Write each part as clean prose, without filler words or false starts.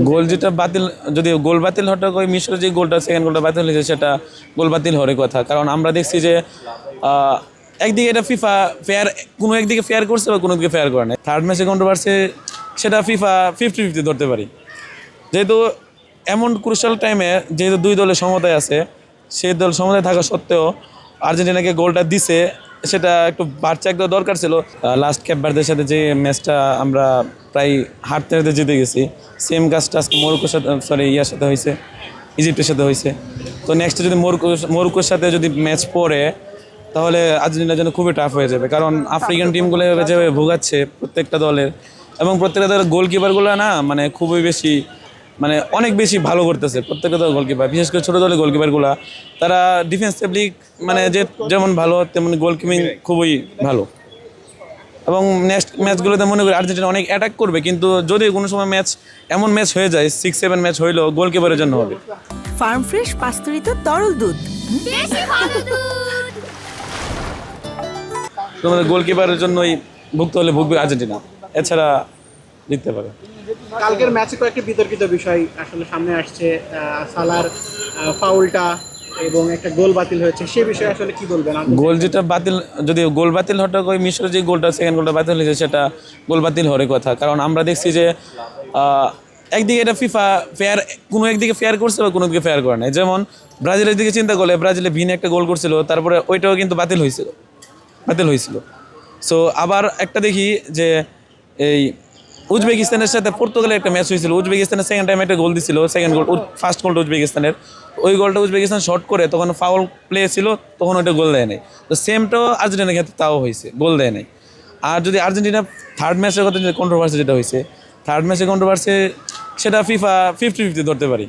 গোল যেটা বাতিল, যদি গোল বাতিল হওয়াটা ওই মিশরের যে গোলটা সেকেন্ড গোলটা বাতিল হয়েছে সেটা গোল বাতিল হওয়ার কথা। কারণ আমরা দেখছি যে একদিকে এটা ফিফা ফেয়ার, কোনো একদিকে ফেয়ার করছে বা কোনো দিকে ফেয়ার করে না। থার্ড ম্যাচে কন্ট্রোভার্সি সেটা ফিফা 50-50 ধরতে পারি। যেহেতু এমন ক্রুশাল টাইমে যেহেতু দুই দলের সমতায় আছে, সেই দল সমতায় থাকা সত্ত্বেও আর্জেন্টিনাকে গোলটা দিছে, সেটা একটু বাচ্চা একটা দরকার ছিল। লাস্ট ক্যাপ ভার্দের সাথে যে ম্যাচটা আমরা প্রায় হারতে হারতে জিতে গেছি, সেম কাজটা আজকে মরক্কোর সাথে, ইয়ার সাথে হয়েছে, ইজিপ্টের সাথে হয়েছে। তো নেক্সটে যদি মরক্কোর সাথে যদি ম্যাচ পড়ে তাহলে আর্জেন্টিনার জন্য খুবই টাফ হয়ে যাবে। কারণ আফ্রিকান টিমগুলো যেভাবে ভোগাচ্ছে প্রত্যেকটা দলের, এবং প্রত্যেকটা দলের গোলকিপারগুলো না মানে খুবই বেশি, মানে অনেক বেশি ভালো করতেছে প্রত্যেকটা দল গোলকিপার, বিশেষ করে ছোটো দলের গোলকিপারগুলো। তারা ডিফেন্সিভলি মানে যেমন ভালো তেমন গোলকিপিং খুবই ভালো। এবং নেক্সট ম্যাচগুলোতে মনে করি আর্জেন্টিনা অনেক অ্যাটাক করবে, কিন্তু যদি কোনো সময় এমন ম্যাচ হয়ে যায় 6-7 ম্যাচ হইলেও গোলকিপারের জন্য হবে। ফার্ম ফ্রেশ পাস্তুরিত তরল দুধ, তোমাদের গোলকিপারের জন্যই ভুগতে হলে ভুগবে আর্জেন্টিনা, এছাড়া জিততে পারে। কালকের ম্যাচে কয়েকটি বিতর্কিত বিষয় আসলে সামনে আসছে, সালার ফাউলটা এবং একটা গোল বাতিল হয়েছে, সে বিষয়ে আসলে কি বলবেন? গোল যেটা বাতিল, যদি গোল বাতিল হওয়াটা ওই মিশরের যে গোলটা সেকেন্ড গোলটা বাতিল হয়েছে সেটা গোল বাতিল হওয়ার কথা। কারণ আমরা দেখছি যে একদিকে এটা ফিফা ফেয়ার, কোনো একদিকে ফেয়ার করছে বা কোনো দিকে ফেয়ার করে নাই। যেমন ব্রাজিলের দিকে চিন্তা করলে, ব্রাজিলে ভিন একটা গোল করছিল, তারপরে ওইটাও কিন্তু বাতিল হয়েছিল। সো আবার একটা দেখি যে এই উজবেকিস্তানের সাথে পর্তুগালের একটা ম্যাচ হয়েছিল, উজবেকিস্তানের সেকেন্ড টাইম একটা গোল দিছিল, সেকেন্ড গোল, ফার্স্ট গোলটা উজবেকিস্তানের, ওই গোলটা উজবেকিস্তান শর্ট করে তখন ফাউল প্লে ছিল, তখন ওইটা গোল দেয় নাই। তো সেমটাও আর্জেন্টিনার ক্ষেত্রে তাও হয়েছে, গোল দেয় নাই। আর যদি আর্জেন্টিনা থার্ড ম্যাচের কথা, যে কন্ট্রোভার্সি যেটা হয়েছে, থার্ড ম্যাচের কন্ট্রোভার্সি সেটা ফিফা 50-50 ধরতে পারি।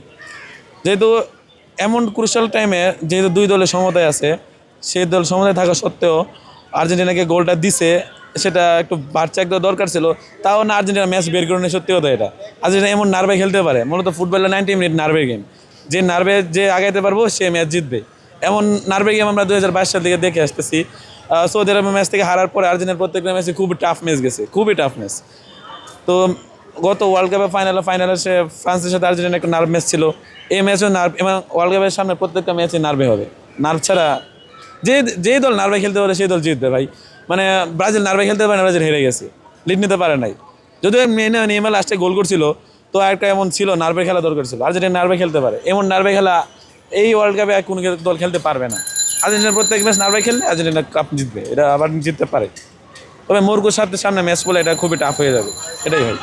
যেহেতু এমন ক্রুশাল টাইমে যেহেতু দুই দলের সমতায় আছে, সেই দল সমতায় থাকা সত্ত্বেও আর্জেন্টিনাকে গোলটা দিছে, সেটা একটু বাচ্চা একটা দরকার ছিল। তাও না আর্জেন্টিনা ম্যাচ বের করে নেই, সত্যি কথা এটা। আর্জেন্টিনা এমন নার্ভে খেলতে পারে, মূলত ফুটবলের 90 মিনিট নার্ভের গেম, যে নার্ভে যে আগাইতে পারবো সে ম্যাচ জিতবে। এমন নার্ভের গেম আমরা 2022 সাল থেকে দেখে আসতেছি। সৌদি আরবের ম্যাচ থেকে হারার পরে আর্জেন্টিনার প্রত্যেকটা ম্যাচে খুবই টাফ ম্যাচ গেছে, খুবই টাফ ম্যাচ। তো গত ওয়ার্ল্ড কাপের ফাইনালে সে ফ্রান্সের সাথে আর্জেন্টিনার একটা নার্ভ ম্যাচ ছিল, এই ম্যাচও নার্ভ, এবং ওয়ার্ল্ড কাপের সামনে প্রত্যেকটা ম্যাচে নার্ভে হবে। নার্ভ ছাড়া যে দল নার্ভে খেলতে পারে সেই দল জিতবে ভাই। মানে ব্রাজিল নার্ভে খেলতে পারে না, ব্রাজিল হেরে গেছে, লিড নিতে পারে নাই। যদিও নেইমার লাস্টে গোল করছিল, তো একটা এমন ছিল নার্ভে খেলা দরকার ছিল। আর্জেন্টিনা নার্ভে খেলতে পারে, এমন নার্ভে খেলা এই ওয়ার্ল্ড কাপে কোনো দল খেলতে পারবে না। আর্জেন্টিনার প্রত্যেক ম্যাচ নার্ভে খেললে আর্জেন্টিনা কাপ জিতবে, এটা আবার জিততে পারে। তবে মরক্কোর সাথে সামনে ম্যাচ বলে এটা খুবই টাফ হয়ে যাবে, এটাই ভাই।